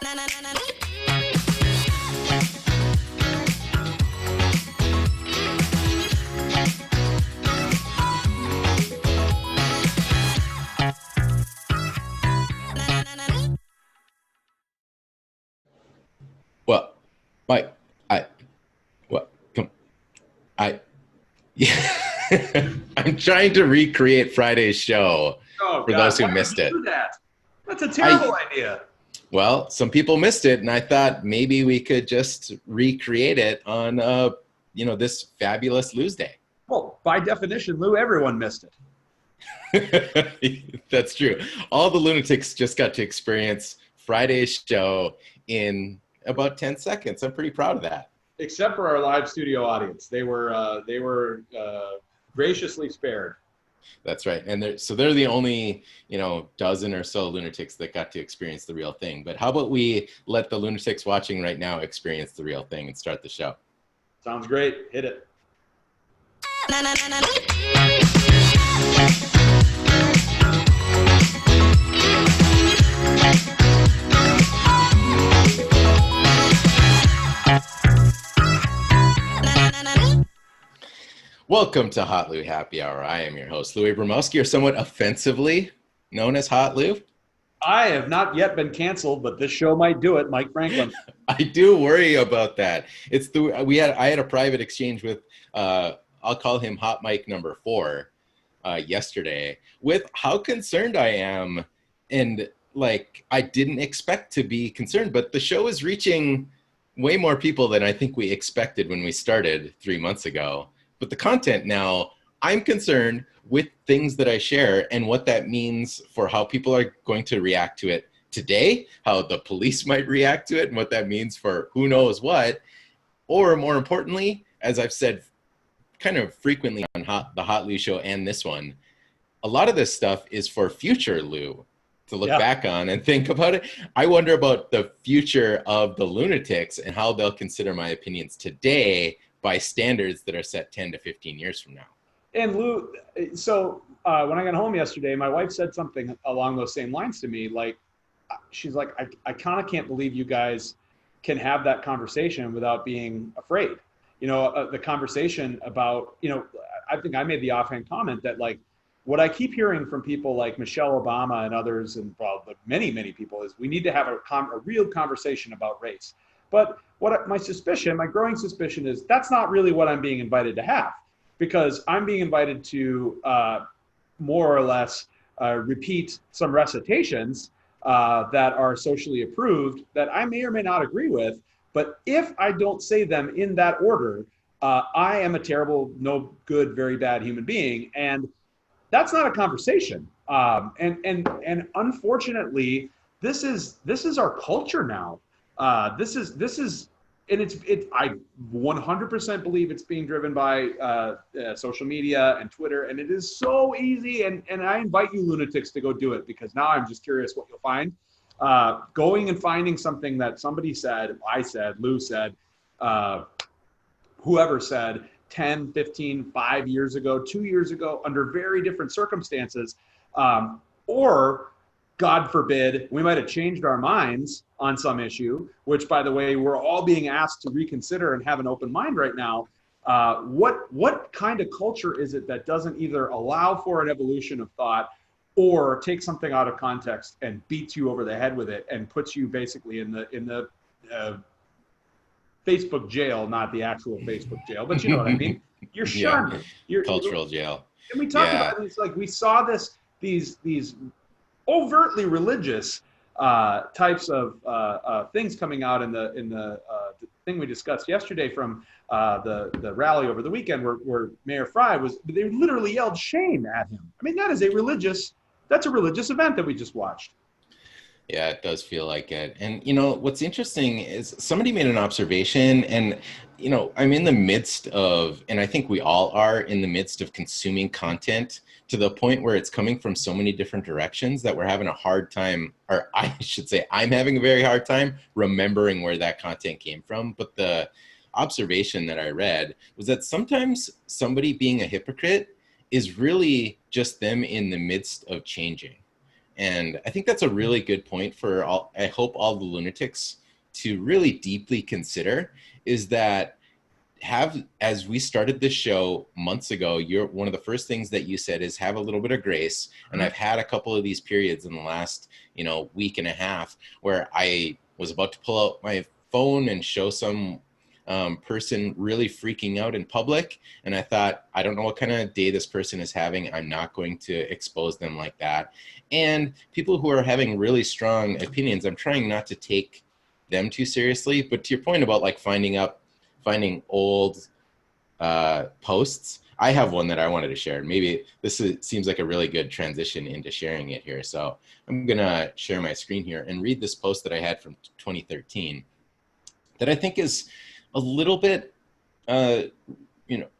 Well, Mike, what, come, I, yeah, I'm trying to recreate Friday's show Oh for God, those who why would missed you it. do that? That's a I, terrible idea. well, some people missed it, and I thought maybe we could just recreate it on, this fabulous lose day. Well, by definition, Lou, everyone missed it. That's true. All the lunatics just got to experience Friday's show in about 10 seconds. I'm pretty proud of that. Except for our live studio audience. They were graciously spared. That's right. And they're the only, dozen or so lunatics that got to experience the real thing. But how about we let the lunatics watching right now experience the real thing and start the show? Sounds great. Hit it. Welcome to hotlou Happy Hour. I am your host, Louis Abramowski, or somewhat offensively known as hotlou. I have not yet been canceled, but this show might do it, Mike Franklin. I do worry about that. I had a private exchange with I'll call him Hot Mike number 4 yesterday with how concerned I am, and I didn't expect to be concerned, but the show is reaching way more people than I think we expected when we started 3 months ago. But the content now, I'm concerned with things that I share and what that means for how people are going to react to it today, how the police might react to it, and what that means for who knows what. Or more importantly, as I've said kind of frequently on the Hot Lou show and this one, a lot of this stuff is for future Lou to look back on and think about it. I wonder about the future of the lunatics and how they'll consider my opinions today by standards that are set 10 to 15 years from now. And Lou, so when I got home yesterday, my wife said something along those same lines to me. She's like, I kind of can't believe you guys can have that conversation without being afraid. The conversation about, I think I made the offhand comment that what I keep hearing from people like Michelle Obama and others, and many, many people, is we need to have a real conversation about race. But my growing suspicion is that's not really what I'm being invited to have, because I'm being invited to more or less repeat some recitations that are socially approved that I may or may not agree with. But if I don't say them in that order, I am a terrible, no good, very bad human being. And that's not a conversation. And unfortunately, this is our culture now. This is, and I 100% believe it's being driven by social media and Twitter, and it is so easy. And I invite you lunatics to go do it, because now I'm just curious what you'll find. Going and finding something that somebody said, I said, Lou said, whoever said 10, 15, 5 years ago, 2 years ago, under very different circumstances, or God forbid, we might have changed our minds on some issue, which, by the way, we're all being asked to reconsider and have an open mind right now. What kind of culture is it that doesn't either allow for an evolution of thought or take something out of context and beats you over the head with it and puts you basically in the Facebook jail, not the actual Facebook jail, but you know what I mean? You're shunned. You're cultural jail. And we talked about it. It's like we saw these overtly religious types of things coming out in the thing we discussed yesterday from the rally over the weekend where Mayor Fry they literally yelled shame at him. I mean, that's a religious event that we just watched. Yeah, it does feel like it. And, what's interesting is somebody made an observation, and, I'm in the midst of, and I think we all are in the midst of consuming content to the point where it's coming from so many different directions that we're having a hard time, or I should say, I'm having a very hard time remembering where that content came from. But the observation that I read was that sometimes somebody being a hypocrite is really just them in the midst of changing. And I think that's a really good point for all, I hope all the lunatics to really deeply consider, is that as we started this show months ago, one of the first things that you said is have a little bit of grace. And I've had a couple of these periods in the last, week and a half where I was about to pull out my phone and show some person really freaking out in public. And I thought, I don't know what kind of day this person is having. I'm not going to expose them like that. And people who are having really strong opinions, I'm trying not to take them too seriously. But to your point about like finding old posts, I have one that I wanted to share. Maybe seems like a really good transition into sharing it here. So I'm gonna share my screen here and read this post that I had from 2013 that I think is a little bit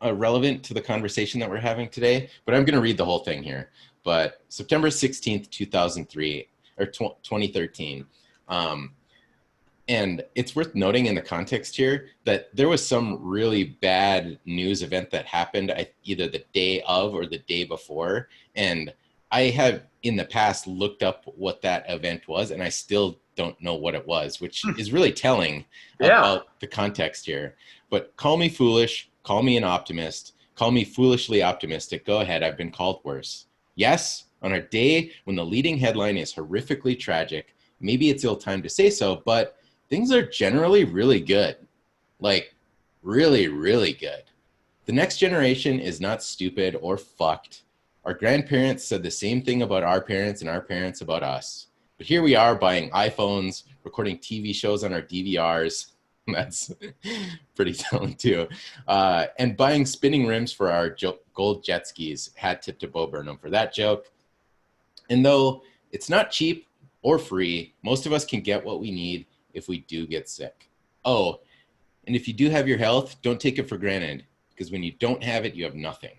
relevant to the conversation that we're having today, but I'm gonna read the whole thing here. But September 16th, 2003, or 2013, and it's worth noting in the context here that there was some really bad news event that happened either the day of or the day before. And I have in the past looked up what that event was, and I still don't know what it was, which is really telling about the context here. But call me foolish, call me an optimist, call me foolishly optimistic. Go ahead, I've been called worse. Yes, on a day when the leading headline is horrifically tragic, maybe it's ill-timed to say so, but things are generally really good. Like, really, really good. The next generation is not stupid or fucked. Our grandparents said the same thing about our parents and our parents about us. But here we are buying iPhones, recording TV shows on our DVRs. That's pretty telling too. And buying spinning rims for our gold jet skis. Hat tip to Bo Burnham for that joke. And though it's not cheap or free, most of us can get what we need if we do get sick. Oh, and if you do have your health, don't take it for granted, because when you don't have it, you have nothing.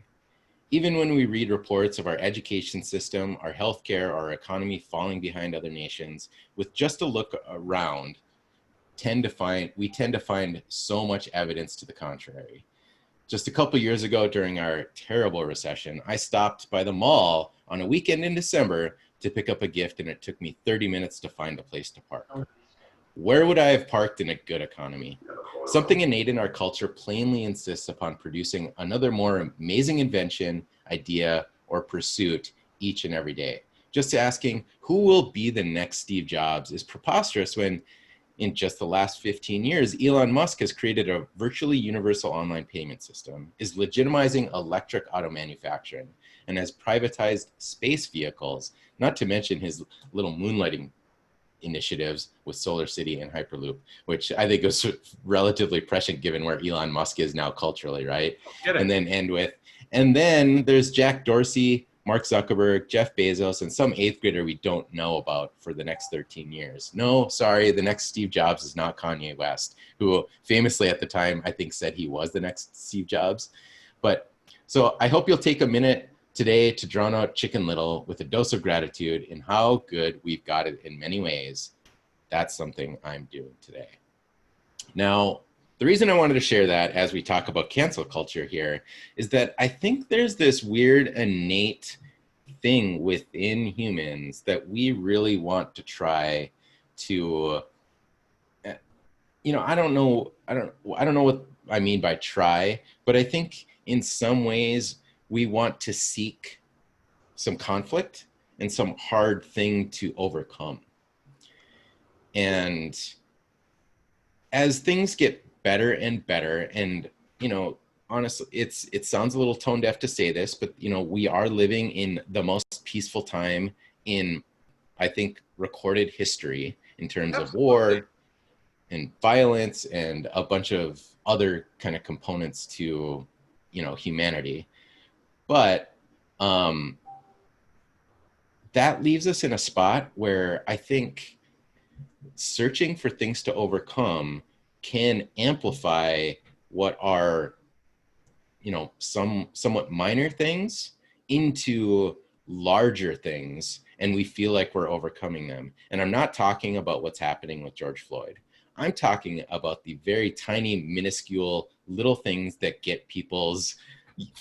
Even when we read reports of our education system, our healthcare, our economy falling behind other nations, with just a look around, we tend to find so much evidence to the contrary. Just a couple years ago, during our terrible recession, I stopped by the mall on a weekend in December to pick up a gift, and it took me 30 minutes to find a place to park. Where would I have parked in a good economy? Something innate in our culture plainly insists upon producing another more amazing invention, idea, or pursuit each and every day. Just asking who will be the next Steve Jobs is preposterous when, in just the last 15 years, Elon Musk has created a virtually universal online payment system, is legitimizing electric auto manufacturing, and has privatized space vehicles, not to mention his little moonlighting initiatives with Solar City and Hyperloop, which I think is relatively prescient given where Elon Musk is now culturally, right? And then there's Jack Dorsey, Mark Zuckerberg, Jeff Bezos, and some eighth grader we don't know about for the next 13 years. No, sorry, the next Steve Jobs is not Kanye West, who famously at the time, I think said he was the next Steve Jobs. But so I hope you'll take a minute today to drown out Chicken Little with a dose of gratitude in how good we've got it in many ways. That's something I'm doing today. Now, the reason I wanted to share that as we talk about cancel culture here is that I think there's this weird innate thing within humans that we really want to try to, I don't know what I mean by try, but I think in some ways we want to seek some conflict and some hard thing to overcome. And as things get better and better, and honestly, it sounds a little tone deaf to say this, but we are living in the most peaceful time in, I think, recorded history in terms of war and violence and a bunch of other kind of components to humanity. But that leaves us in a spot where I think searching for things to overcome can amplify what are, somewhat minor things into larger things, and we feel like we're overcoming them. And I'm not talking about what's happening with George Floyd. I'm talking about the very tiny, minuscule little things that get people's,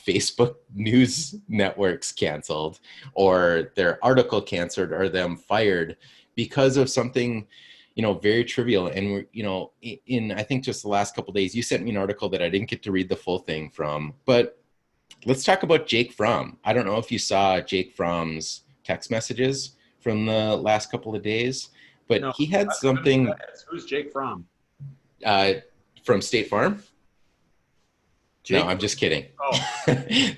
Facebook news networks canceled, or their article canceled, or them fired because of something, very trivial. And in I think just the last couple of days, you sent me an article that I didn't get to read the full thing from, but let's talk about Jake Fromm. I don't know if you saw Jake Fromm's text messages from the last couple of days, but No, he had something. Who's Jake Fromm? From State Farm. Jake? No, I'm just kidding. Oh.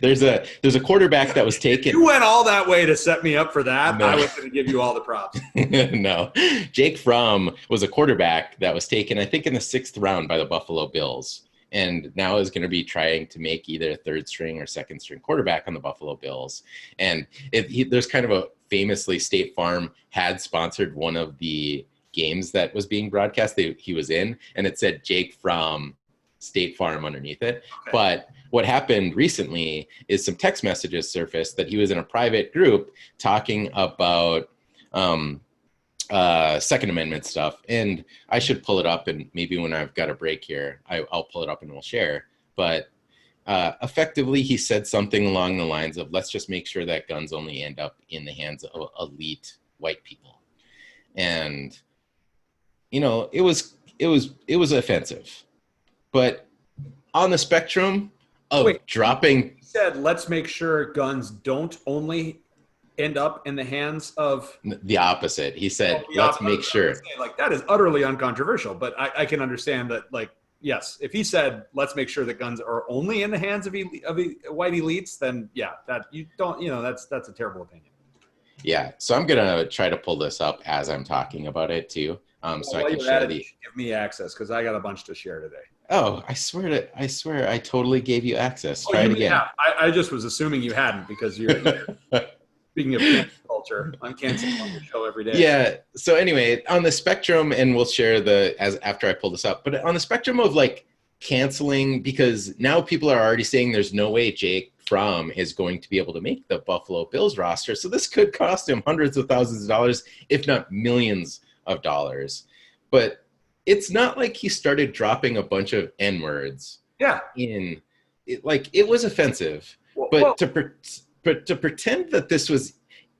there's a quarterback that was taken. If you went all that way to set me up for that, No. I was going to give you all the props. No, Jake Fromm was a quarterback that was taken, I think, in the 6th round by the Buffalo Bills, and now is going to be trying to make either a 3rd string or 2nd string quarterback on the Buffalo Bills. And there's kind of a famously, State Farm had sponsored one of the games that was being broadcast he was in, and it said Jake Fromm State Farm underneath it. Okay. But what happened recently is some text messages surfaced that he was in a private group talking about Second Amendment stuff. And I should pull it up, and maybe when I've got a break here, I'll pull it up and we'll share. But effectively, he said something along the lines of, let's just make sure that guns only end up in the hands of elite white people. And it was offensive. But on the spectrum of dropping... He said, let's make sure guns don't only end up in the hands of... The opposite. He said, let's make sure. Like, that is utterly uncontroversial, but I can understand that, like, yes, if he said, let's make sure that guns are only in the hands of white elites, then yeah, that you don't, that's a terrible opinion. Yeah. So I'm going to try to pull this up as I'm talking about it too. So I can share the... Give me access, because I got a bunch to share today. Oh, I swear I totally gave you access. Try it again. Yeah, I just was assuming you hadn't, because you're speaking of cancel culture, I'm canceling on the show every day. Yeah. So anyway, on the spectrum, and we'll share after I pull this up, but on the spectrum of like canceling, because now people are already saying there's no way Jake Fromm is going to be able to make the Buffalo Bills roster. So this could cost him hundreds of thousands of dollars, if not millions of dollars. But it's not like he started dropping a bunch of N-words. Yeah. It was offensive. But to pretend that this was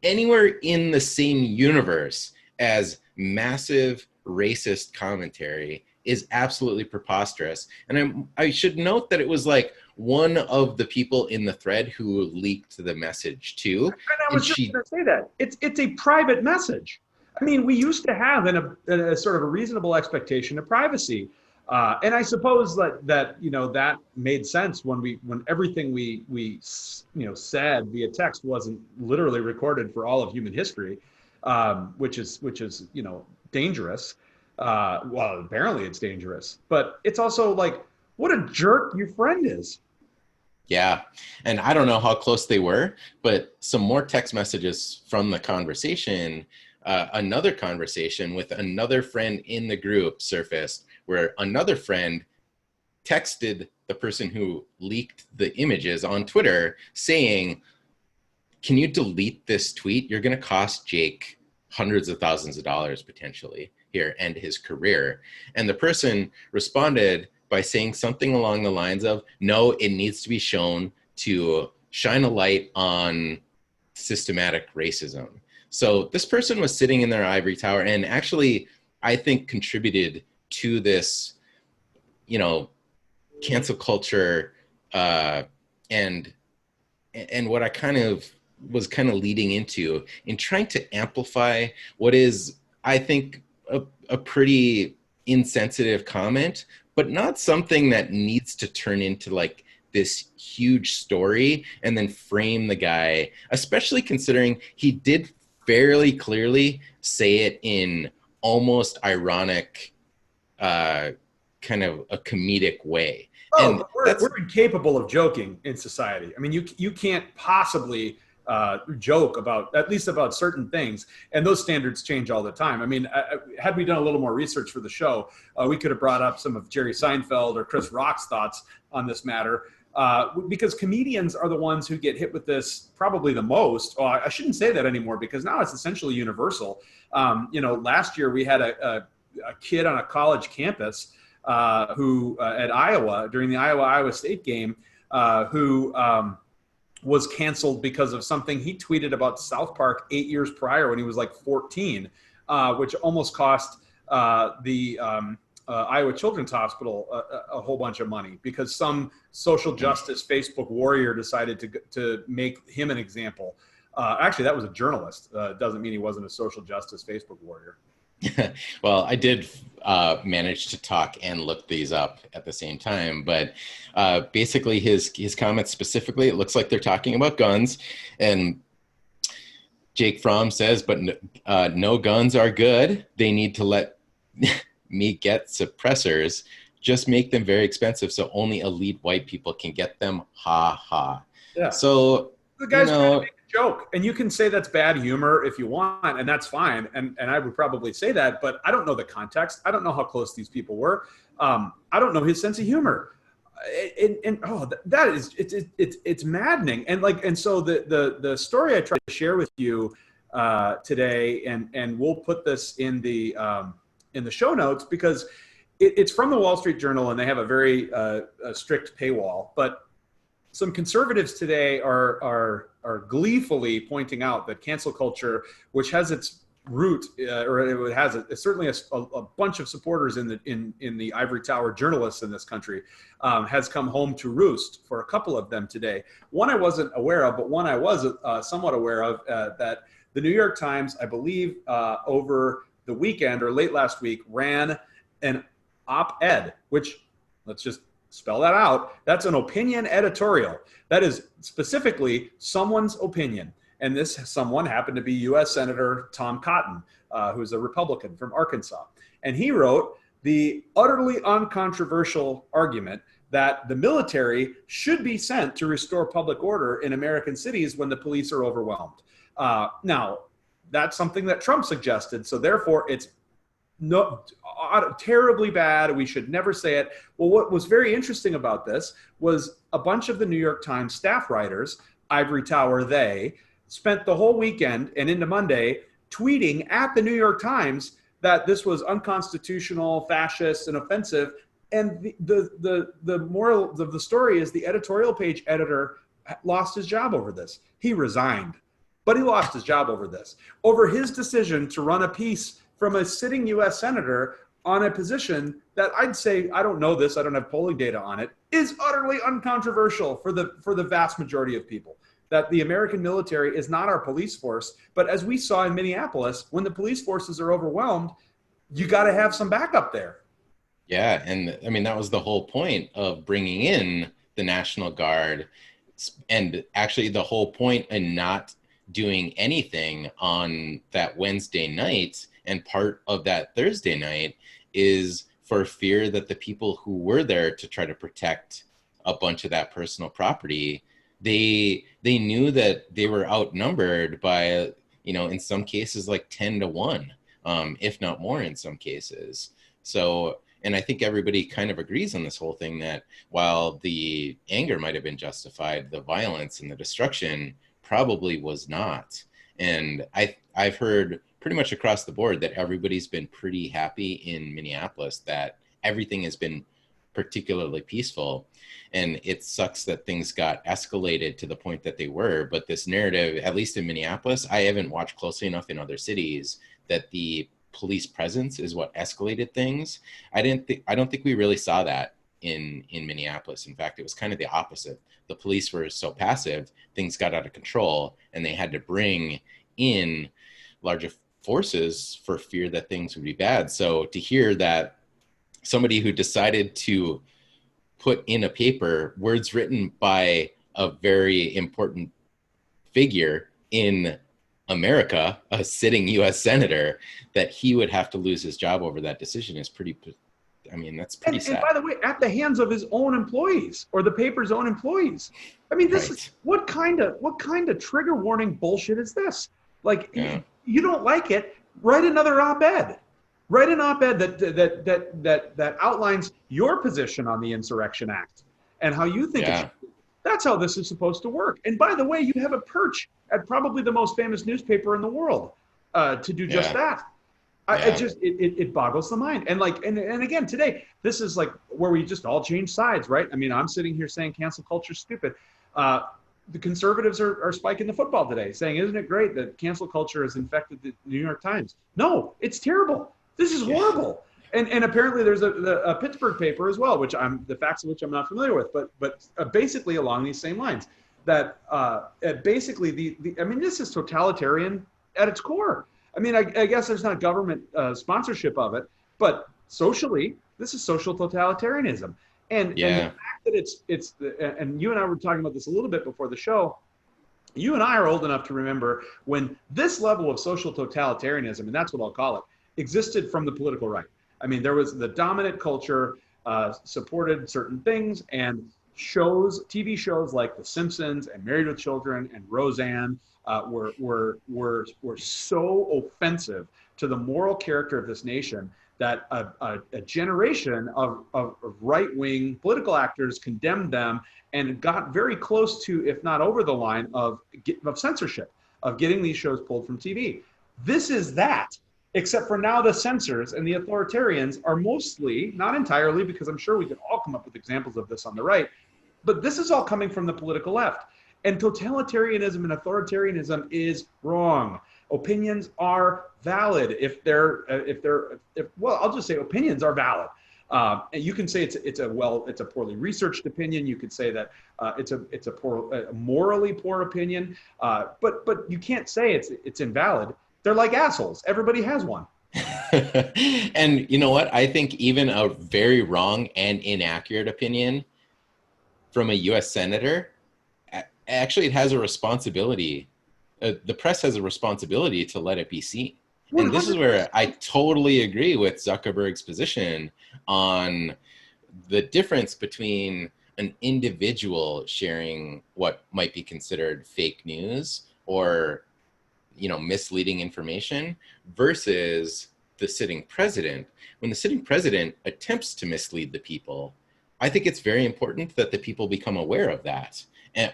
anywhere in the same universe as massive racist commentary is absolutely preposterous. And I should note that it was like one of the people in the thread who leaked the message too. And I was just going to say that. It's a private message. I mean, we used to have a sort of a reasonable expectation of privacy. And I suppose that made sense when everything we said via text wasn't literally recorded for all of human history, which is dangerous. Well, apparently it's dangerous, but it's also like, what a jerk your friend is. Yeah. And I don't know how close they were, but some more text messages from the conversation, another conversation with another friend in the group surfaced, where another friend texted the person who leaked the images on Twitter saying, can you delete this tweet? You're going to cost Jake hundreds of thousands of dollars potentially here and his career. And the person responded by saying something along the lines of, no, it needs to be shown to shine a light on systematic racism. So this person was sitting in their ivory tower and actually, I think, contributed to this, cancel culture and what I was leading into in trying to amplify what is, I think, a pretty insensitive comment, but not something that needs to turn into like this huge story and then frame the guy, especially considering he did fairly clearly say it in almost ironic, kind of a comedic way. Oh, we're incapable of joking in society. I mean, you can't possibly joke at least about certain things, and those standards change all the time. I mean, had we done a little more research for the show, we could have brought up some of Jerry Seinfeld or Chris Rock's thoughts on this matter, because comedians are the ones who get hit with this probably the most. Oh, I shouldn't say that anymore, because now it's essentially universal. Last year we had a kid on a college campus who at Iowa, during the Iowa State game, who was canceled because of something he tweeted about South Park 8 years prior when he was like 14, which almost cost the Iowa Children's Hospital a whole bunch of money because some social justice Facebook warrior decided to make him an example. Actually, that was a journalist. Doesn't mean he wasn't a social justice Facebook warrior. Well, I did manage to talk and look these up at the same time, but basically his comments specifically, it looks like they're talking about guns, and Jake Fromm says, but no guns are good. They need to let me get suppressors. Just make them very expensive so only elite white people can get them. Ha ha. Yeah. So the guy's trying to make a joke, and you can say that's bad humor if you want, and that's fine. And I would probably say that, but I don't know the context. I don't know how close these people were. I don't know his sense of humor. That is it's maddening. And so the story I tried to share with you today, and we'll put this in the show notes because it's from the Wall Street Journal, and they have a very strict paywall. But some conservatives today are gleefully pointing out that cancel culture, which has its root, or it has certainly a bunch of supporters in the ivory tower journalists in this country, has come home to roost for a couple of them today. One I wasn't aware of, but one I was somewhat aware of, that the New York Times, I believe, over the weekend or late last week, ran an op-ed, which, let's just spell that out. That's an opinion editorial. That is specifically someone's opinion. And this someone happened to be U.S. Senator Tom Cotton, who's a Republican from Arkansas. And he wrote the utterly uncontroversial argument that the military should be sent to restore public order in American cities when the police are overwhelmed. Now, that's something that Trump suggested. So therefore, it's terribly bad. We should never say it. Well, what was very interesting about this was a bunch of the New York Times staff writers, ivory tower they, spent the whole weekend and into Monday tweeting at the New York Times that this was unconstitutional, fascist, and offensive. And the moral of the story is the editorial page editor lost his job over this. He resigned, but he lost his job over this, over his decision to run a piece from a sitting U.S. senator on a position that I'd say, I don't know this, I don't have polling data on it, is utterly uncontroversial for the vast majority of people. That the American military is not our police force, but as we saw in Minneapolis, when the police forces are overwhelmed, you got to have some backup there. Yeah, and I mean, that was the whole point of bringing in the National Guard, and actually the whole point in not doing anything on that Wednesday night and part of that Thursday night is for fear that the people who were there to try to protect a bunch of that personal property, they knew that they were outnumbered by, in some cases like 10-1, if not more in some cases. So, and I think everybody kind of agrees on this whole thing that while the anger might have been justified, the violence and the destruction probably was not. And I've heard pretty much across the board that everybody's been pretty happy in Minneapolis, that everything has been particularly peaceful. And it sucks that things got escalated to the point that they were. But this narrative, at least in Minneapolis, I haven't watched closely enough in other cities, that the police presence is what escalated things. I don't think we really saw that in Minneapolis. In fact, it was kind of the opposite. The police were so passive, things got out of control, and they had to bring in larger forces for fear that things would be bad. So to hear that somebody who decided to put in a paper words written by a very important figure in America, a sitting U.S. senator, that he would have to lose his job over that decision is pretty, I mean, that's pretty sad. And by the way, at the hands of his own employees or the paper's own employees. I mean, this is what kind of trigger warning bullshit is this? Like, you don't like it, write another op-ed. Write an op-ed that outlines your position on the Insurrection Act and how you think it should be. That's how this is supposed to work. And by the way, you have a perch at probably the most famous newspaper in the world to do just that. Yeah. It boggles the mind. And like, and again, today, this is like where we just all change sides, right? I mean, I'm sitting here saying cancel culture is stupid. Uh, the conservatives are spiking the football today, saying, isn't it great that cancel culture has infected the New York Times? No, it's terrible. This is Yeah. horrible. And apparently there's a Pittsburgh paper as well, which the facts of which I'm not familiar with, but basically along these same lines, that basically I mean, this is totalitarian at its core. I mean, I guess there's not government sponsorship of it, but socially, this is social totalitarianism. And the Yeah. fact that and you and I were talking about this a little bit before the show. You and I are old enough to remember when this level of social totalitarianism, and that's what I'll call it, existed from the political right. I mean, there was the dominant culture supported certain things, and TV shows like The Simpsons and Married with Children and Roseanne were so offensive to the moral character of this nation that a generation of right-wing political actors condemned them and got very close to, if not over the line, of censorship, of getting these shows pulled from TV. This is that, except for now the censors and the authoritarians are mostly, not entirely, because I'm sure we could all come up with examples of this on the right, but this is all coming from the political left. And totalitarianism and authoritarianism is wrong. Opinions are valid well, I'll just say opinions are valid. And you can say it's a poorly researched opinion. You could say that it's a morally poor opinion. But you can't say it's invalid. They're like assholes. Everybody has one. And you know what? I think even a very wrong and inaccurate opinion from a U.S. senator, actually, it has a responsibility. The press has a responsibility to let it be seen. And this is 100%. where I totally agree with Zuckerberg's position on the difference between an individual sharing what might be considered fake news or, misleading information versus the sitting president. When the sitting president attempts to mislead the people, I think it's very important that the people become aware of that.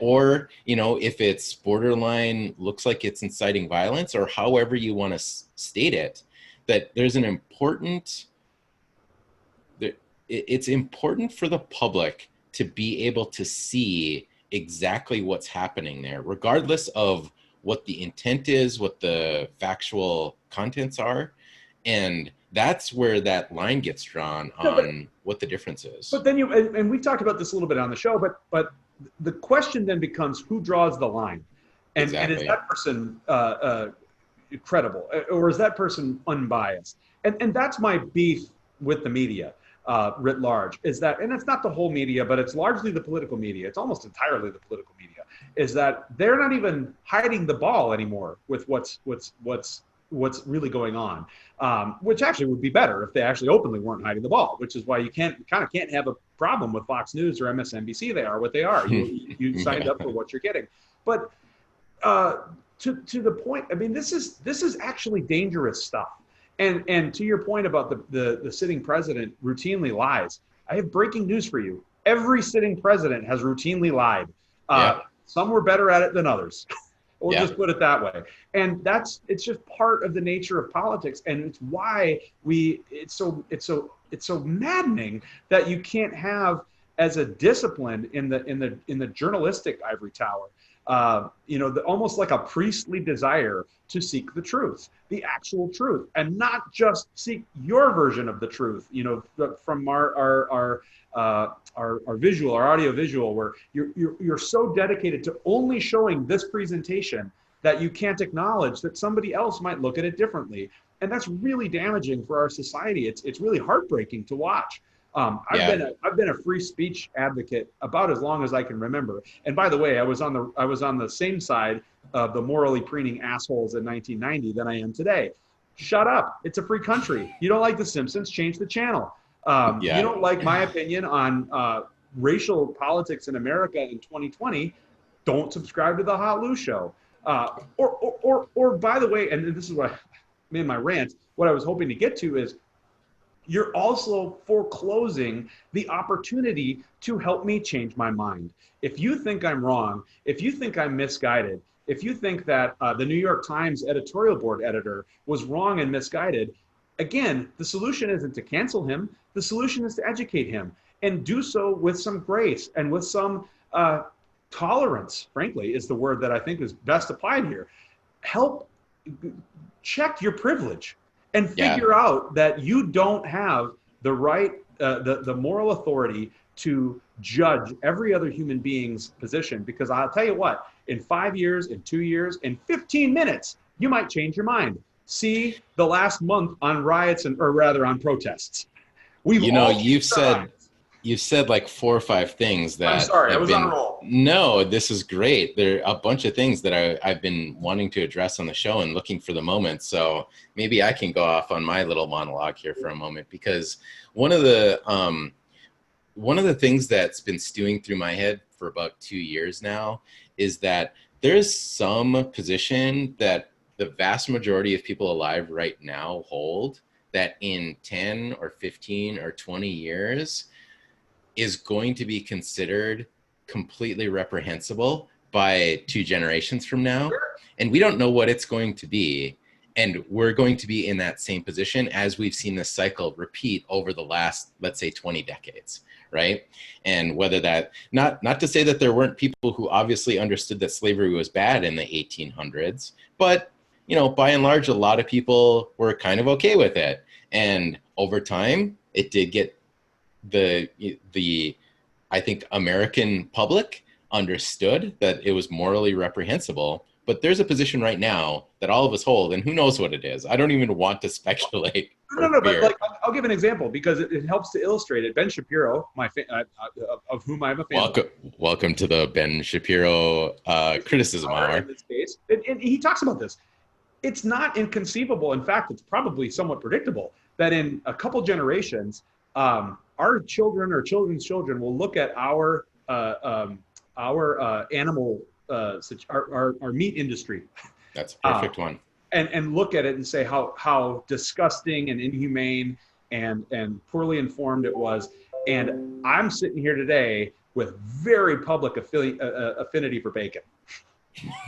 Or, if it's borderline, looks like it's inciting violence, or however you want to state it, that there's an important, it's important for the public to be able to see exactly what's happening there, regardless of what the intent is, what the factual contents are. And that's where that line gets drawn No, on what the difference is. but then and we talked about this a little bit on the show, but the question then becomes who draws the line, and is Exactly. that person credible, or is that person unbiased? And that's my beef with the media writ large, is that, and it's not the whole media, but it's largely the political media. It's almost entirely the political media. Is that they're not even hiding the ball anymore with what's really going on, which actually would be better if they actually openly weren't hiding the ball, which is why you can't have a problem with Fox News or MSNBC. They are what they are. You signed Yeah. up for what you're getting. But to the point, I mean, this is actually dangerous stuff. And to your point about the sitting president routinely lies, I have breaking news for you. Every sitting president has routinely lied. Yeah. Some were better at it than others. We'll Yeah. just put it that way. And it's just part of the nature of politics. And it's why it's so maddening that you can't have, as a discipline in the journalistic ivory tower, almost like a priestly desire to seek the truth, the actual truth, and not just seek your version of the truth, from our visual, our audio visual, where you're so dedicated to only showing this presentation that you can't acknowledge that somebody else might look at it differently. And that's really damaging for our society. It's really heartbreaking to watch. I've Yeah. been a free speech advocate about as long as I can remember. And by the way, I was on the same side of the morally preening assholes in 1990 than I am today. Shut up! It's a free country. You don't like The Simpsons? Change the channel. You Yeah. don't like my opinion on racial politics in America in 2020? Don't subscribe to the hotlou show. Or by the way, and this is what I made my rant. What I was hoping to get to is, you're also foreclosing the opportunity to help me change my mind. If you think I'm wrong, if you think I'm misguided, if you think that the New York Times editorial board editor was wrong and misguided, again, the solution isn't to cancel him. The solution is to educate him and do so with some grace and with some tolerance, frankly, is the word that I think is best applied here. Help check your privilege and Yeah. figure out that you don't have the right, the moral authority to judge every other human being's position. Because I'll tell you what, in 5 years, in 2 years, in 15 minutes, you might change your mind. See the last month on riots or rather on protests. We've You know, all changed our minds. you've said like 4 or 5 things I'm that sorry, I have was on a been, roll. no, this is great. There are a bunch of things that I've been wanting to address on the show and looking for the moment. So maybe I can go off on my little monologue here for a moment, because one of the things that's been stewing through my head for about 2 years now is that there's some position that the vast majority of people alive right now hold, that in 10 or 15 or 20 years is going to be considered completely reprehensible by 2 generations from now. And we don't know what it's going to be. And we're going to be in that same position as we've seen this cycle repeat over the last, let's say, 20 decades, right? And whether that, not to say that there weren't people who obviously understood that slavery was bad in the 1800s, but, you know, by and large, a lot of people were kind of okay with it. And over time, it did get the I think American public understood that it was morally reprehensible. But there's a position right now that all of us hold, and who knows what it is. I don't even want to speculate No, for no, but fear. like I'll give an example because it helps to illustrate it. Ben Shapiro, of whom I'm a fan of, Welcome to the Ben Shapiro criticism in hour. this case, and he talks about this. It's not inconceivable. In fact, it's probably somewhat predictable that in a couple generations, our children or children's children will look at our animal, our meat industry, That's a uh, perfect one. and look at it and say how disgusting and inhumane and poorly informed it was. And I'm sitting here today with very public affinity for bacon.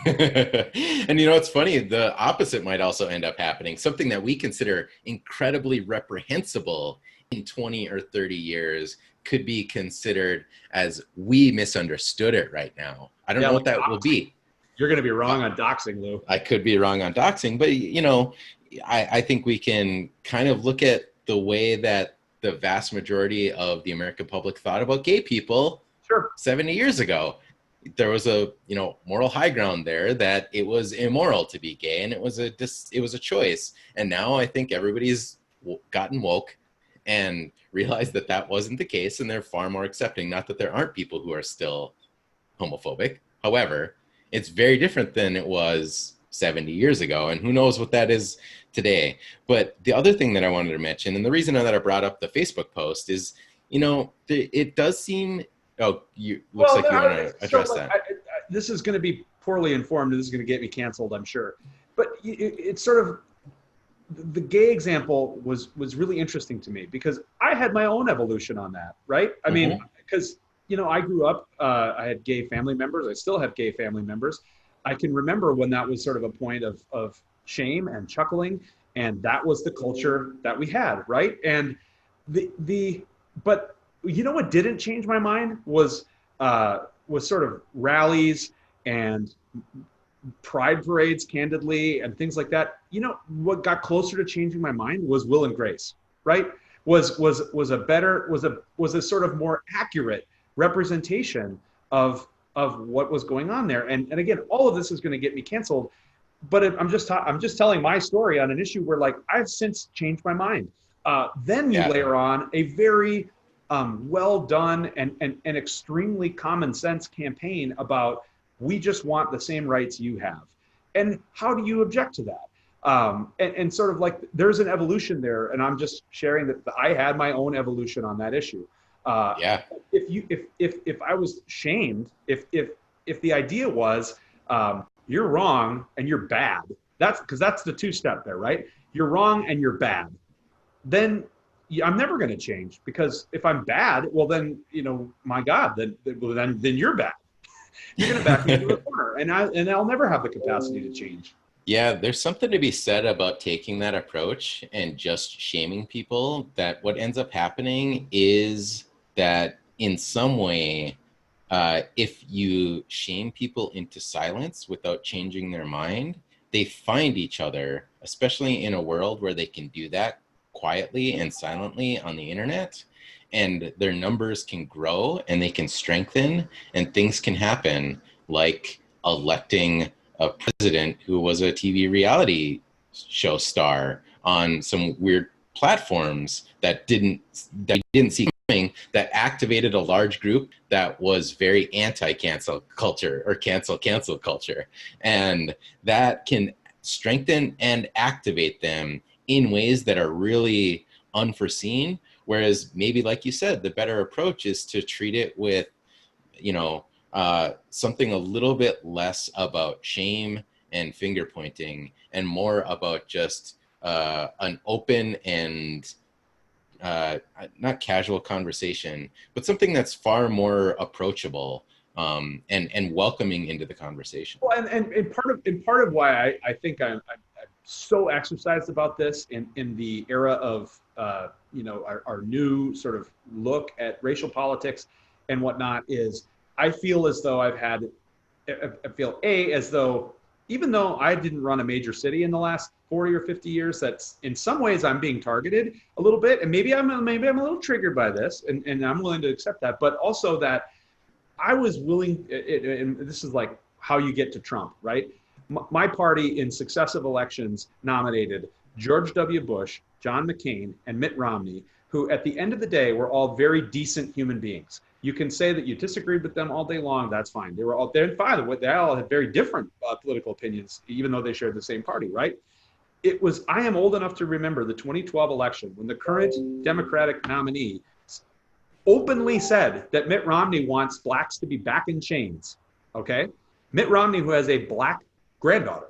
And you know, it's funny, the opposite might also end up happening. Something that we consider incredibly reprehensible in 20 or 30 years could be considered as we misunderstood it right now. I don't Yeah, know like what that will be. you're going to be wrong on doxing, Lou. I could be wrong on doxing, but you know, I think we can kind of look at the way that the vast majority of the American public thought about gay people Sure. 70 years ago. There was a, you know, moral high ground there that it was immoral to be gay, and it was a choice. And now I think everybody's gotten woke and realized that that wasn't the case, and they're far more accepting. Not that there aren't people who are still homophobic. However, it's very different than it was 70 years ago, and who knows what that is today. But the other thing that I wanted to mention, and the reason that I brought up the Facebook post is, you know, it does seem, oh, looks like you want to address that. This is going to be poorly informed, and this is going to get me canceled, I'm sure. But it's sort of, the gay example was really interesting to me because I had my own evolution on that, right? I mean, because, you know, I grew up, I had gay family members. I still have gay family members. I can remember when that was sort of a point of shame and chuckling, and that was the culture that we had, right? And but you know what didn't change my mind was sort of rallies and pride parades, candidly, and things like that. You know, what got closer to changing my mind was Will and Grace, right? Was a sort of more accurate representation of what was going on there. And again, all of this is going to get me canceled, but I'm just telling my story on an issue where, like, I've since changed my mind. Then you layer on a very well done and extremely common sense campaign about, we just want the same rights you have. And how do you object to that? And sort of like, there's an evolution there, and I'm just sharing that I had my own evolution on that issue. If I was shamed, if the idea was you're wrong and you're bad, that's the two-step there, right? You're wrong and you're bad. Then I'm never going to change, because if I'm bad, well then, you know, my God, then you're bad. You're going to back me into a corner, and I'll never have the capacity to change. Yeah, there's something to be said about taking that approach and just shaming people. That what ends up happening is that in some way, if you shame people into silence without changing their mind, they find each other, especially in a world where they can do that quietly and silently on the internet. And their numbers can grow and they can strengthen, and things can happen like electing a president who was a TV reality show star on some weird platforms that didn't see coming, that activated a large group that was very anti-cancel culture or cancel culture, and that can strengthen and activate them in ways that are really unforeseen. Whereas maybe, like you said, the better approach is to treat it with, you know, something a little bit less about shame and finger pointing and more about just an open and not casual conversation, but something that's far more approachable, and welcoming into the conversation. Well, and part of why I think I'm so exercised about this in the era of our new sort of look at racial politics and whatnot is I feel as though I feel as though even though I didn't run a major city in the last 40 or 50 years, that's in some ways I'm being targeted a little bit, and maybe I'm a little triggered by this, and I'm willing to accept that, but also that I was willing, and this is like how you get to Trump, right? My party in successive elections nominated George W. Bush, John McCain, and Mitt Romney, who at the end of the day were all very decent human beings. You can say that you disagreed with them all day long. That's fine. They were all there. Fine. They all had very different political opinions, even though they shared the same party, right? I am old enough to remember the 2012 election when the current Democratic nominee openly said that Mitt Romney wants blacks to be back in chains. Okay. Mitt Romney, who has a black granddaughter,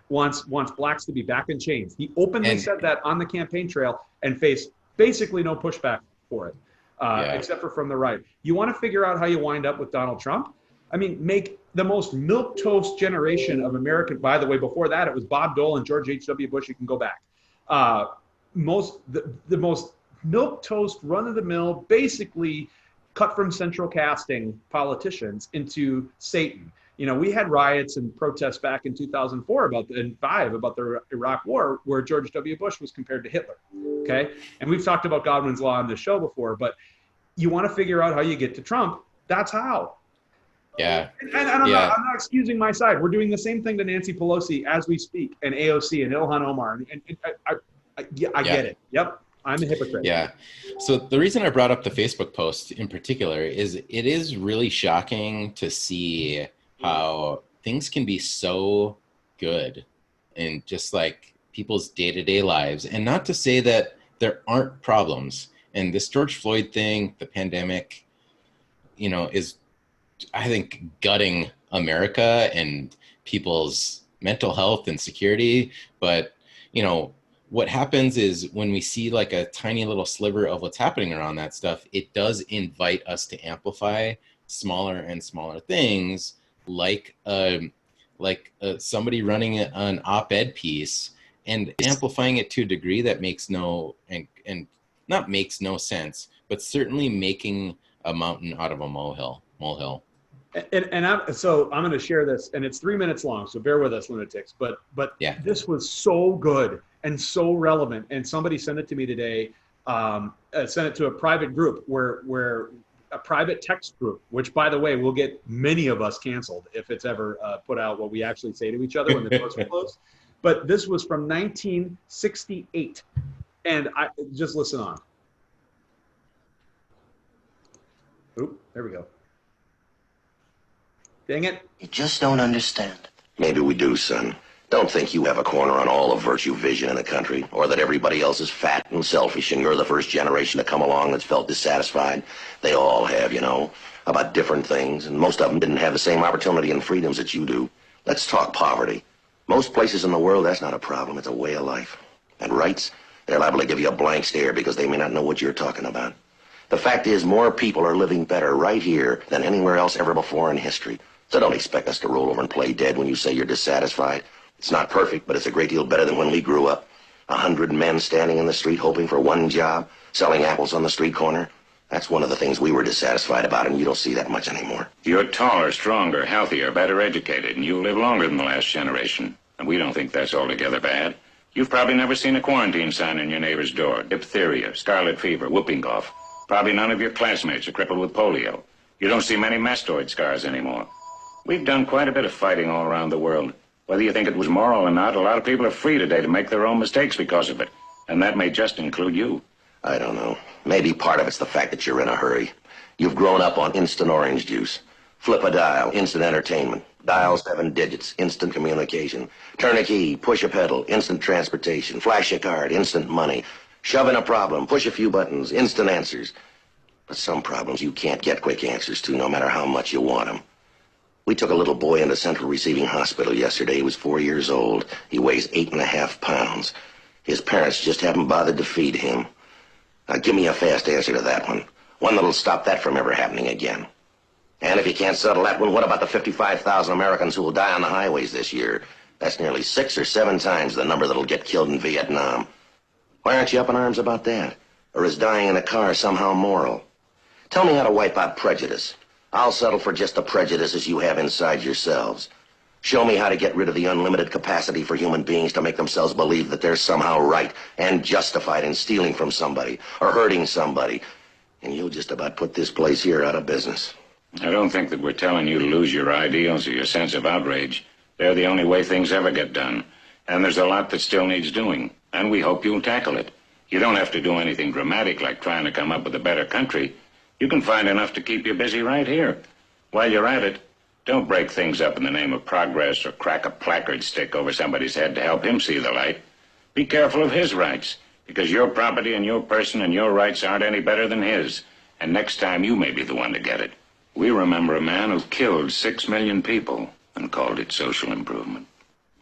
wants blacks to be back in chains. He openly said that on the campaign trail and faced basically no pushback for it. Except for from the right. You want to figure out how you wind up with Donald Trump? I mean, make the most milquetoast generation of American. By the way, before that, it was Bob Dole and George H.W. Bush. You can go back. The most milquetoast, run-of-the-mill, basically cut from central casting politicians into Satan. You know, we had riots and protests back in 2004 about the Iraq War, where George W. Bush was compared to Hitler. Okay, and we've talked about Godwin's law on this show before, but you want to figure out how you get to Trump. That's how. Yeah. And I'm not excusing my side. We're doing the same thing to Nancy Pelosi as we speak, and AOC and Ilhan Omar. And I get it. Yep. I'm a hypocrite. Yeah. So the reason I brought up the Facebook post in particular is it is really shocking to see how things can be so good in just like people's day-to-day lives. And not to say that there aren't problems. And this George Floyd thing, the pandemic, is, I think, gutting America and people's mental health and security. But, what happens is when we see like a tiny little sliver of what's happening around that stuff, it does invite us to amplify smaller and smaller things, like somebody running an op-ed piece and amplifying it to a degree that makes no sense, but certainly making a mountain out of a molehill. And I'm going to share this, and it's 3 minutes long, so bear with us, lunatics. But yeah, this was so good and so relevant. And somebody sent it to me today. Sent it to a private group where a private text group, which, by the way, will get many of us canceled if it's ever put out what we actually say to each other when the doors are closed. But this was from 1968, and I just listen on. Oop, there we go. Dang it. You just don't understand. Maybe we do, son. Don't think you have a corner on all of virtue vision in the country, or that everybody else is fat and selfish and you're the first generation to come along that's felt dissatisfied. They all have, about different things, and most of them didn't have the same opportunity and freedoms that you do. Let's talk poverty. Most places in the world, that's not a problem. It's a way of life. And rights, they're liable to give you a blank stare because they may not know what you're talking about. The fact is, more people are living better right here than anywhere else ever before in history. So don't expect us to roll over and play dead when you say you're dissatisfied. It's not perfect, but it's a great deal better than when we grew up. 100 men standing in the street hoping for one job, selling apples on the street corner. That's one of the things we were dissatisfied about, and you don't see that much anymore. You're taller, stronger, healthier, better educated, and you'll live longer than the last generation. And we don't think that's altogether bad. You've probably never seen a quarantine sign on your neighbor's door. Diphtheria, scarlet fever, whooping cough. Probably none of your classmates are crippled with polio. You don't see many mastoid scars anymore. We've done quite a bit of fighting all around the world. Whether you think it was moral or not, a lot of people are free today to make their own mistakes because of it. And that may just include you. I don't know. Maybe part of it's the fact that you're in a hurry. You've grown up on instant orange juice. Flip a dial, instant entertainment. Dial 7 digits, instant communication. Turn a key, push a pedal, instant transportation. Flash a card, instant money. Shove in a problem, push a few buttons, instant answers. But some problems you can't get quick answers to, no matter how much you want them. We took a little boy into Central Receiving Hospital yesterday. He was 4 years old. He weighs 8.5 pounds. His parents just haven't bothered to feed him. Now give me a fast answer to that one. One that'll stop that from ever happening again. And if you can't settle that one, what about the 55,000 Americans who will die on the highways this year? That's nearly 6 or 7 times the number that'll get killed in Vietnam. Why aren't you up in arms about that? Or is dying in a car somehow moral? Tell me how to wipe out prejudice. I'll settle for just the prejudices you have inside yourselves. Show me how to get rid of the unlimited capacity for human beings to make themselves believe that they're somehow right and justified in stealing from somebody or hurting somebody. And you'll just about put this place here out of business. I don't think that we're telling you to lose your ideals or your sense of outrage. They're the only way things ever get done. And there's a lot that still needs doing. And we hope you'll tackle it. You don't have to do anything dramatic like trying to come up with a better country. You can find enough to keep you busy right here. While you're at it, don't break things up in the name of progress or crack a placard stick over somebody's head to help him see the light. Be careful of his rights, because your property and your person and your rights aren't any better than his. And next time you may be the one to get it. We remember a man who killed 6 million people and called it social improvement.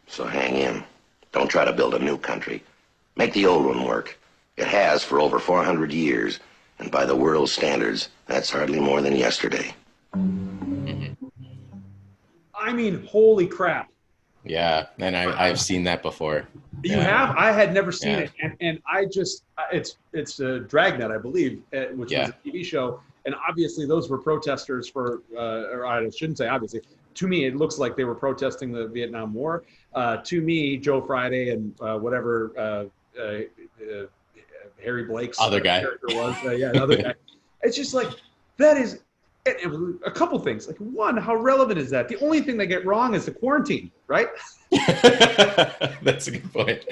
So hang in. Don't try to build a new country. Make the old one work. It has for over 400 years. And by the world's standards, that's hardly more than yesterday. I mean, holy crap. Yeah, and I've seen that before. You have? I had never seen it. And I just, it's Dragnet, I believe, which was a TV show. And obviously those were protesters for, or I shouldn't say obviously. To me, it looks like they were protesting the Vietnam War. To me, Joe Friday and whatever Harry Blake's other guy character was, another guy. It's just like, that is, a couple things. Like, one, how relevant is that? The only thing they get wrong is the quarantine, right? That's a good point.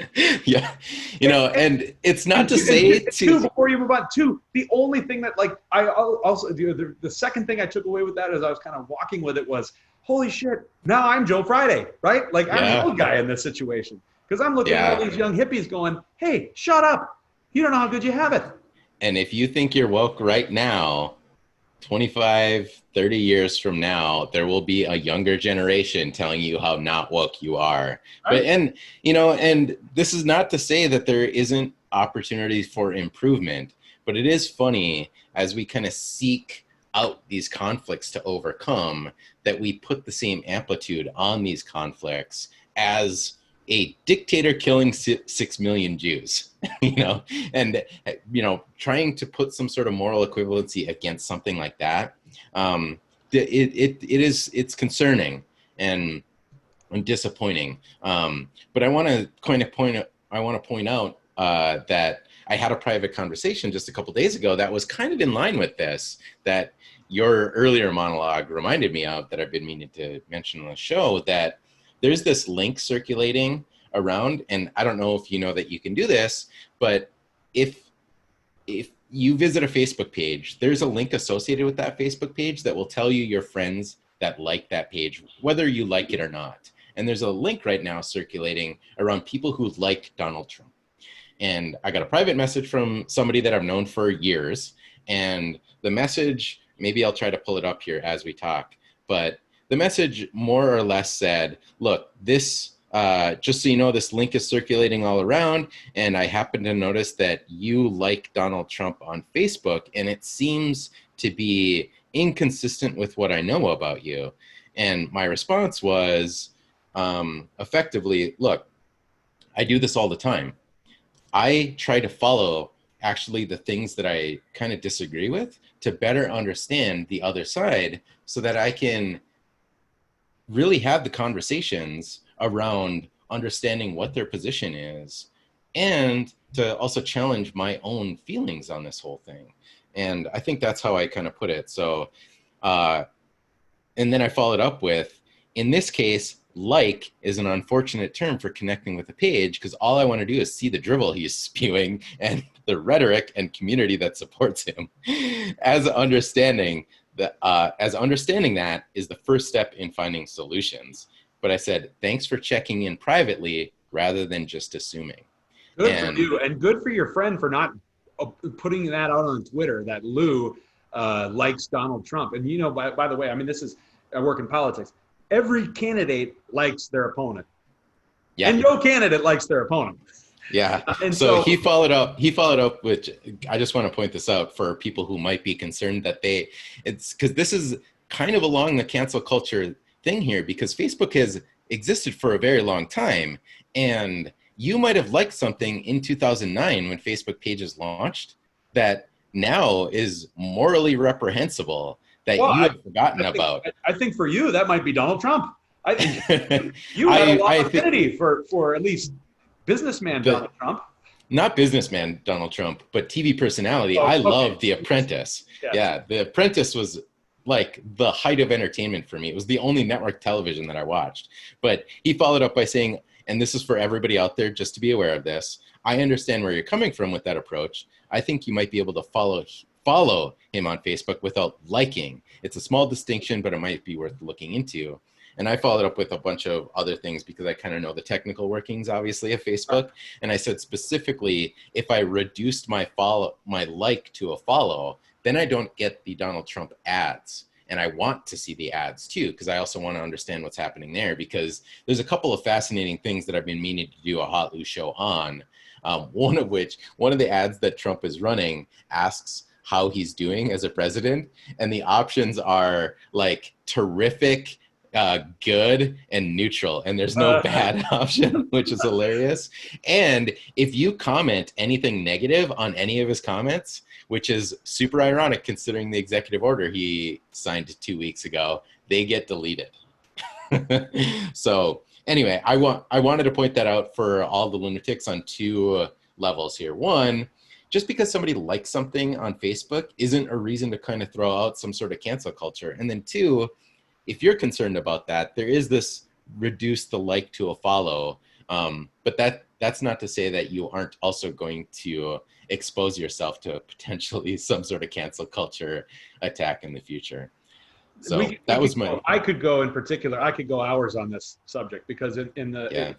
Yeah. You know, and it's not to say two, before you move on, two, the only thing that, like, I also, the second thing I took away with that as I was kind of walking with it was, holy shit, now I'm Joe Friday, right? Like, I'm the old guy in this situation. Because I'm looking at all these young hippies going, hey, shut up. You don't know how good you have it. And if you think you're woke right now, 25, 30 years from now, there will be a younger generation telling you how not woke you are. Right. But, and, you know, and this is not to say that there isn't opportunities for improvement, but it is funny as we kind of seek out these conflicts to overcome that we put the same amplitude on these conflicts as a dictator killing 6 million Jews, you know, and, you know, trying to put some sort of moral equivalency against something like that. It's concerning and disappointing. But I want to point out that I had a private conversation just a couple days ago that was kind of in line with this, that your earlier monologue reminded me of, that I've been meaning to mention on the show, that there's this link circulating around, and I don't know if you know that you can do this, but if you visit a Facebook page, there's a link associated with that Facebook page that will tell you your friends that like that page, whether you like it or not. And there's a link right now circulating around people who like Donald Trump. And I got a private message from somebody that I've known for years, and the message, maybe I'll try to pull it up here as we talk, but the message more or less said, look, this, just so you know, this link is circulating all around, and I happen to notice that you like Donald Trump on Facebook, and it seems to be inconsistent with what I know about you. And my response was, effectively, look, I do this all the time. I try to follow actually the things that I kind of disagree with to better understand the other side so that I can really have the conversations around understanding what their position is and to also challenge my own feelings on this whole thing. And I think that's how I kind of put it. So, and then I followed up with, in this case, like is an unfortunate term for connecting with a page because all I want to do is see the drivel he's spewing and the rhetoric and community that supports him. As understanding that is the first step in finding solutions. But I said, thanks for checking in privately rather than just assuming. Good for you, and good for your friend for not putting that out on Twitter that Lou likes Donald Trump. And you know, by the way, I mean, I work in politics. Every candidate likes their opponent. Yeah. And no candidate likes their opponent. Yeah. And so he followed up, which I just want to point this out for people who might be concerned that it's because this is kind of along the cancel culture thing here, because Facebook has existed for a very long time. And you might have liked something in 2009 when Facebook pages launched that now is morally reprehensible that you have forgotten about. I think for you, that might be Donald Trump. I think you have a lot of affinity for at least businessman Donald Trump. Not businessman Donald Trump, but TV personality. I love The Apprentice. Yeah, The Apprentice was like the height of entertainment for me. It was the only network television that I watched. But he followed up by saying, and this is for everybody out there just to be aware of this, I understand where you're coming from with that approach. I think you might be able to follow him on Facebook without liking. It's a small distinction, but it might be worth looking into. And I followed up with a bunch of other things because I kind of know the technical workings, obviously, of Facebook. And I said specifically, if I reduced my like to a follow, then I don't get the Donald Trump ads. And I want to see the ads too, because I also want to understand what's happening there, because there's a couple of fascinating things that I've been meaning to do a hotlou show on. One of the ads that Trump is running asks how he's doing as a president. And the options are like terrific, good, and neutral. And there's no bad option, which is hilarious. And if you comment anything negative on any of his comments, which is super ironic considering the executive order he signed 2 weeks ago, they get deleted. So anyway, I wanted to point that out for all the lunatics on two levels here. One, just because somebody likes something on Facebook isn't a reason to kind of throw out some sort of cancel culture. And then two, if you're concerned about that, there is this reduce the like to a follow. But that's not to say that you aren't also going to expose yourself to potentially some sort of cancel culture attack in the future. So I could go in particular. I could go hours on this subject because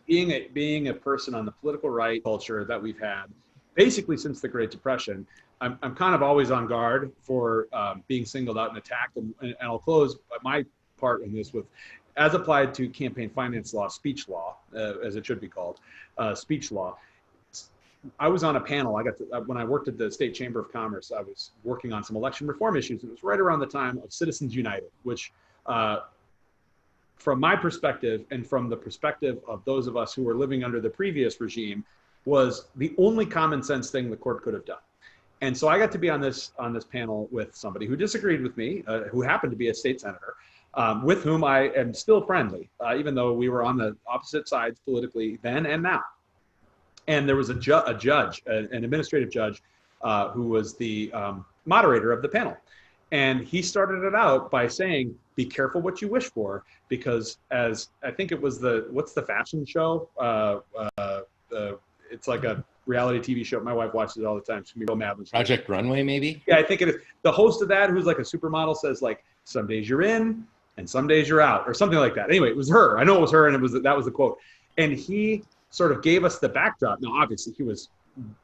being a person on the political right culture that we've had basically since the Great Depression, I'm kind of always on guard for being singled out and attacked. And I'll close my part in this with, as applied to campaign finance law, speech law, as it should be called, speech law. I was on a panel. When I worked at the State Chamber of Commerce, I was working on some election reform issues. And it was right around the time of Citizens United, which from my perspective and from the perspective of those of us who were living under the previous regime, was the only common sense thing the court could have done. And so I got to be on this panel with somebody who disagreed with me, who happened to be a state senator, with whom I am still friendly, even though we were on the opposite sides politically then and now. And there was a judge, an administrative judge, who was the moderator of the panel. And he started it out by saying, be careful what you wish for, because as I think it was what's the fashion show? It's like a reality TV show. My wife watches it all the time. She's gonna be real mad. Project Runway, maybe? Yeah, I think it is. The host of that, who's like a supermodel, says like, some days you're in and some days you're out, or something like that. Anyway, it was her. I know it was her, and that was the quote. And he sort of gave us the backdrop. Now, obviously, he was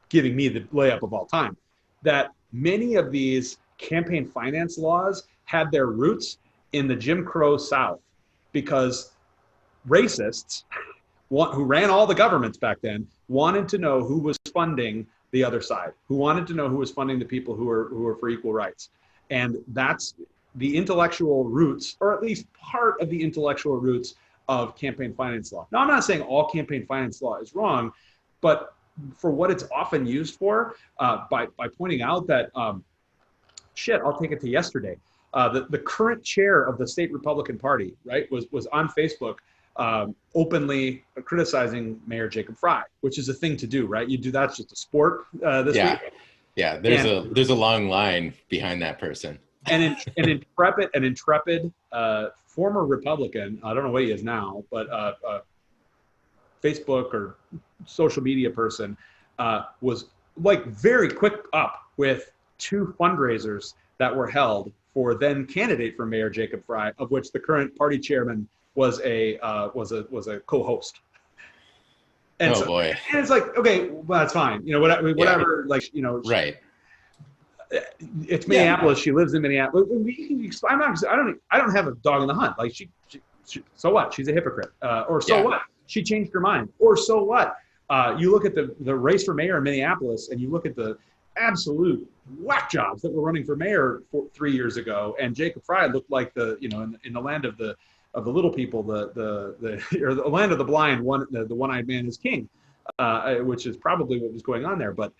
giving me the layup of all time, that many of these campaign finance laws had their roots in the Jim Crow South, because racists who ran all the governments back then wanted to know who was funding the other side, who wanted to know who was funding the people who were for equal rights. And that's the intellectual roots, or at least part of the intellectual roots of campaign finance law. Now, I'm not saying all campaign finance law is wrong, but for what it's often used for, by pointing out that, I'll take it to yesterday. The current chair of the state Republican Party, right, was on Facebook openly criticizing Mayor Jacob Fry, which is a thing to do, right? You do that's just a sport this Yeah. week. Yeah, there's a long line behind that person. An intrepid former Republican, I don't know what he is now, but Facebook or social media person was like very quick up with 2 fundraisers that were held for then candidate for Mayor Jacob Fry, of which the current party chairman was a co-host. And Oh boy. And it's like, okay, well, that's fine. You know, whatever, Yeah. like, you know, Right. It's Minneapolis. Yeah. She lives in Minneapolis. I don't have a dog in the hunt. Like she so what? She's a hypocrite. Or so what? She changed her mind. Or so what? You look at the race for mayor in Minneapolis, and you look at the absolute whack jobs that were running for mayor 3 years ago, and Jacob Fry looked like in the land of the little people, the or the land of the blind, the one-eyed man is king, which is probably what was going on there. But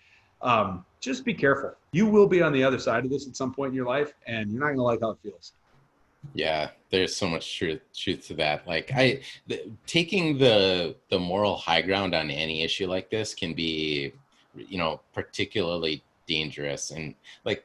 just be careful. You will be on the other side of this at some point in your life, and you're not going to like how it feels. Yeah, there's so much truth to that. Like taking the moral high ground on any issue like this can be, particularly dangerous. And like